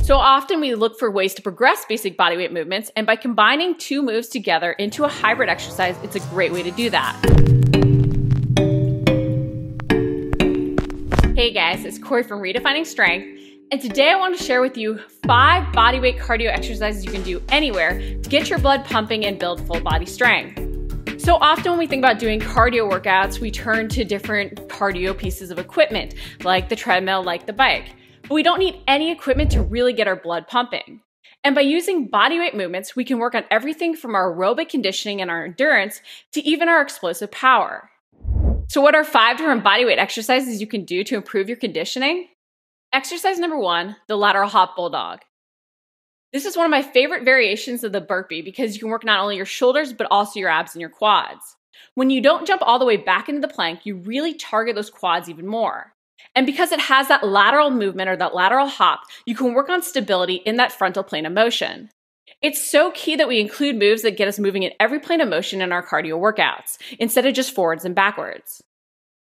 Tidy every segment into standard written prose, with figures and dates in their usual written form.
So often we look for ways to progress basic bodyweight movements, and by combining two moves together into a hybrid exercise, it's a great way to do that. Hey guys, it's Corey from Redefining Strength, and today I want to share with you 5 bodyweight cardio exercises you can do anywhere to get your blood pumping and build full body strength. So often when we think about doing cardio workouts, we turn to different cardio pieces of equipment, like the treadmill, like the bike. But we don't need any equipment to really get our blood pumping. And by using bodyweight movements, we can work on everything from our aerobic conditioning and our endurance to even our explosive power. So what are 5 different bodyweight exercises you can do to improve your conditioning? Exercise number 1, the lateral hop bulldog. This is one of my favorite variations of the burpee because you can work not only your shoulders, but also your abs and your quads. When you don't jump all the way back into the plank, you really target those quads even more. And because it has that lateral movement or that lateral hop, you can work on stability in that frontal plane of motion. It's so key that we include moves that get us moving in every plane of motion in our cardio workouts, instead of just forwards and backwards.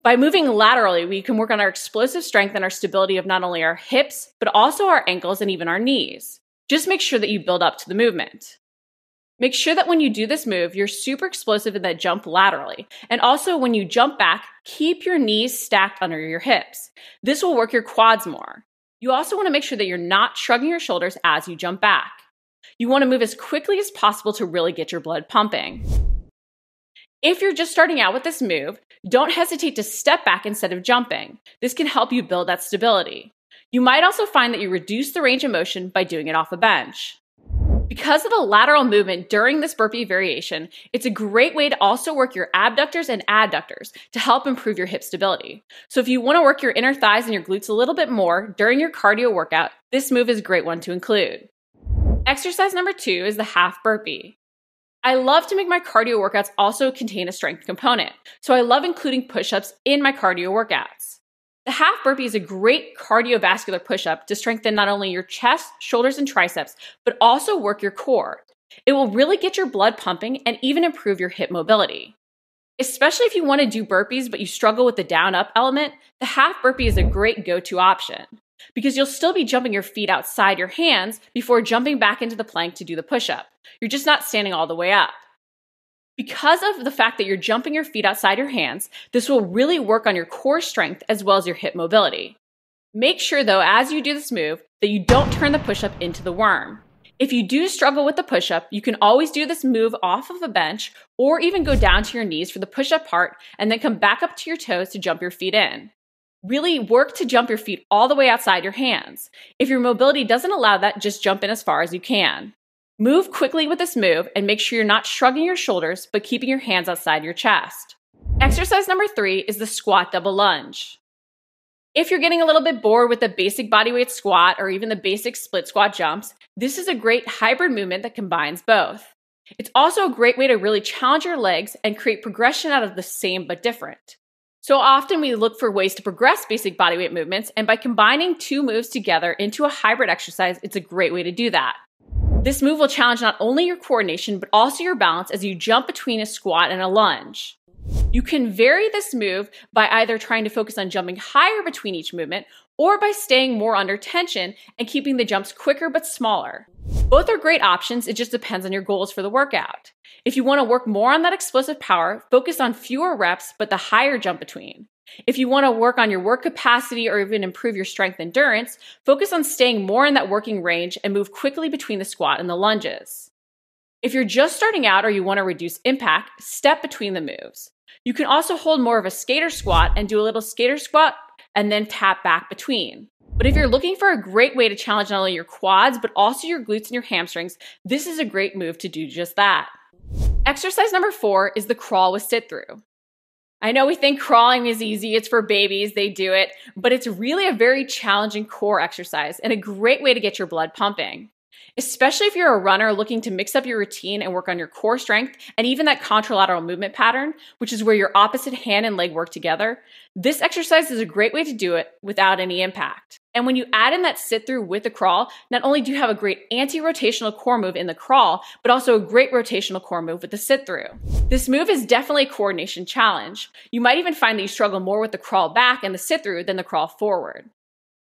By moving laterally, we can work on our explosive strength and our stability of not only our hips, but also our ankles and even our knees. Just make sure that you build up to the movement. Make sure that when you do this move, you're super explosive in that jump laterally. And also when you jump back, keep your knees stacked under your hips. This will work your quads more. You also want to make sure that you're not shrugging your shoulders as you jump back. You want to move as quickly as possible to really get your blood pumping. If you're just starting out with this move, don't hesitate to step back instead of jumping. This can help you build that stability. You might also find that you reduce the range of motion by doing it off a bench. Because of the lateral movement during this burpee variation, it's a great way to also work your abductors and adductors to help improve your hip stability. So if you want to work your inner thighs and your glutes a little bit more during your cardio workout, this move is a great one to include. Exercise number 2 is the half burpee. I love to make my cardio workouts also contain a strength component, so I love including push-ups in my cardio workouts. The half burpee is a great cardiovascular push-up to strengthen not only your chest, shoulders, and triceps, but also work your core. It will really get your blood pumping and even improve your hip mobility. Especially if you want to do burpees but you struggle with the down-up element, the half burpee is a great go-to option because you'll still be jumping your feet outside your hands before jumping back into the plank to do the push-up. You're just not standing all the way up. Because of the fact that you're jumping your feet outside your hands, this will really work on your core strength as well as your hip mobility. Make sure though, as you do this move, that you don't turn the push-up into the worm. If you do struggle with the push-up, you can always do this move off of a bench or even go down to your knees for the push-up part and then come back up to your toes to jump your feet in. Really work to jump your feet all the way outside your hands. If your mobility doesn't allow that, just jump in as far as you can. Move quickly with this move and make sure you're not shrugging your shoulders, but keeping your hands outside your chest. Exercise number 3 is the squat double lunge. If you're getting a little bit bored with the basic bodyweight squat or even the basic split squat jumps, this is a great hybrid movement that combines both. It's also a great way to really challenge your legs and create progression out of the same but different. So often we look for ways to progress basic bodyweight movements, and by combining two moves together into a hybrid exercise, it's a great way to do that. This move will challenge not only your coordination, but also your balance as you jump between a squat and a lunge. You can vary this move by either trying to focus on jumping higher between each movement or by staying more under tension and keeping the jumps quicker but smaller. Both are great options, it just depends on your goals for the workout. If you want to work more on that explosive power, focus on fewer reps but the higher jump between. If you want to work on your work capacity or even improve your strength endurance, focus on staying more in that working range and move quickly between the squat and the lunges. If you're just starting out or you want to reduce impact, step between the moves. You can also hold more of a skater squat and do a little skater squat and then tap back between. But if you're looking for a great way to challenge not only your quads, but also your glutes and your hamstrings, this is a great move to do just that. Exercise number 4 is the crawl with sit-through. I know we think crawling is easy, it's for babies, they do it, but it's really a very challenging core exercise and a great way to get your blood pumping. Especially if you're a runner looking to mix up your routine and work on your core strength and even that contralateral movement pattern, which is where your opposite hand and leg work together, this exercise is a great way to do it without any impact. And when you add in that sit through with the crawl, not only do you have a great anti-rotational core move in the crawl, but also a great rotational core move with the sit through. This move is definitely a coordination challenge. You might even find that you struggle more with the crawl back and the sit through than the crawl forward.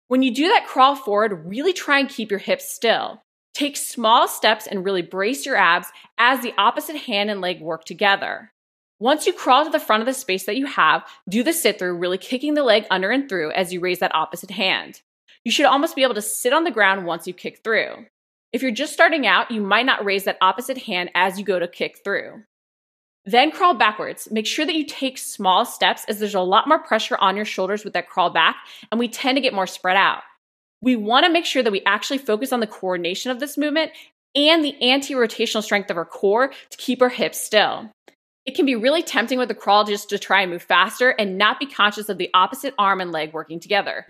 When you do that crawl forward, really try and keep your hips still. Take small steps and really brace your abs as the opposite hand and leg work together. Once you crawl to the front of the space that you have, do the sit-through, really kicking the leg under and through as you raise that opposite hand. You should almost be able to sit on the ground once you kick through. If you're just starting out, you might not raise that opposite hand as you go to kick through. Then crawl backwards. Make sure that you take small steps as there's a lot more pressure on your shoulders with that crawl back, and we tend to get more spread out. We want to make sure that we actually focus on the coordination of this movement and the anti-rotational strength of our core to keep our hips still. It can be really tempting with the crawl just to try and move faster and not be conscious of the opposite arm and leg working together.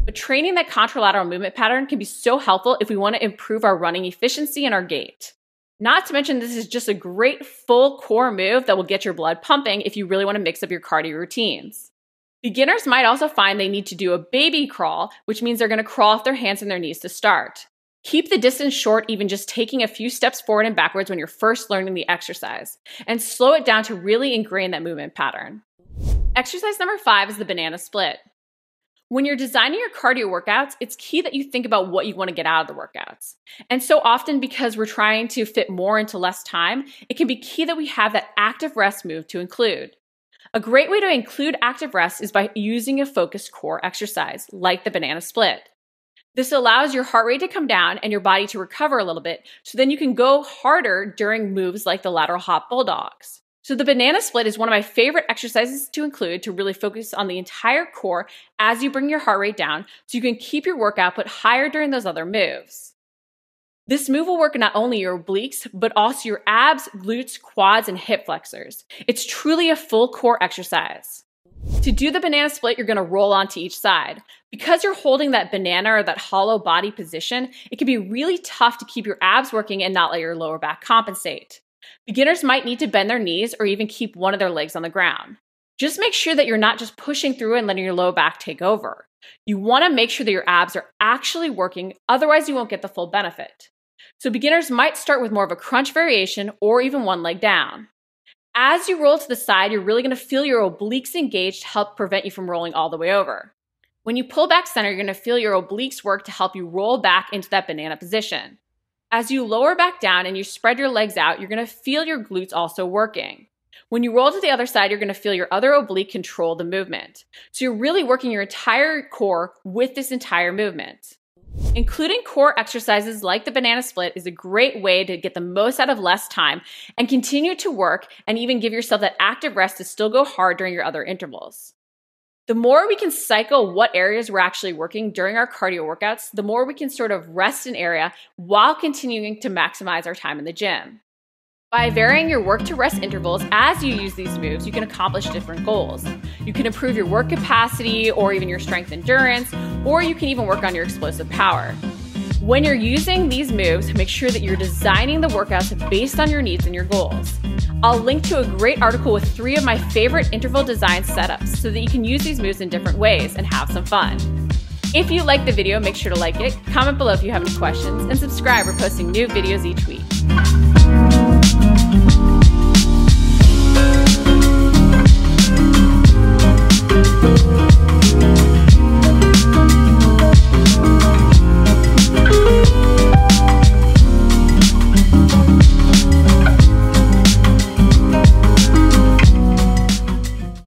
But training that contralateral movement pattern can be so helpful if we want to improve our running efficiency and our gait. Not to mention, this is just a great full core move that will get your blood pumping if you really want to mix up your cardio routines. Beginners might also find they need to do a baby crawl, which means they're going to crawl off their hands and their knees to start. Keep the distance short, even just taking a few steps forward and backwards when you're first learning the exercise, and slow it down to really ingrain that movement pattern. Exercise number 5 is the banana split. When you're designing your cardio workouts, it's key that you think about what you want to get out of the workouts. And so often, because we're trying to fit more into less time, it can be key that we have that active rest move to include. A great way to include active rest is by using a focused core exercise, like the banana split. This allows your heart rate to come down and your body to recover a little bit, so then you can go harder during moves like the lateral hop bulldogs. So the banana split is one of my favorite exercises to include to really focus on the entire core as you bring your heart rate down, so you can keep your work output higher during those other moves. This move will work not only your obliques, but also your abs, glutes, quads, and hip flexors. It's truly a full core exercise. To do the banana split, you're going to roll onto each side. Because you're holding that banana or that hollow body position, it can be really tough to keep your abs working and not let your lower back compensate. Beginners might need to bend their knees or even keep one of their legs on the ground. Just make sure that you're not just pushing through and letting your low back take over. You want to make sure that your abs are actually working, otherwise you won't get the full benefit. So beginners might start with more of a crunch variation or even one leg down. As you roll to the side, you're really going to feel your obliques engaged to help prevent you from rolling all the way over. When you pull back center, you're going to feel your obliques work to help you roll back into that banana position. As you lower back down and you spread your legs out, you're going to feel your glutes also working. When you roll to the other side, you're going to feel your other oblique control the movement. So you're really working your entire core with this entire movement. Including core exercises like the banana split is a great way to get the most out of less time and continue to work and even give yourself that active rest to still go hard during your other intervals. The more we can cycle what areas we're actually working during our cardio workouts, the more we can sort of rest an area while continuing to maximize our time in the gym. By varying your work to rest intervals as you use these moves, you can accomplish different goals. You can improve your work capacity or even your strength endurance, or you can even work on your explosive power. When you're using these moves, make sure that you're designing the workouts based on your needs and your goals. I'll link to a great article with 3 of my favorite interval design setups so that you can use these moves in different ways and have some fun. If you liked the video, make sure to like it, comment below if you have any questions, and subscribe. We're posting new videos each week.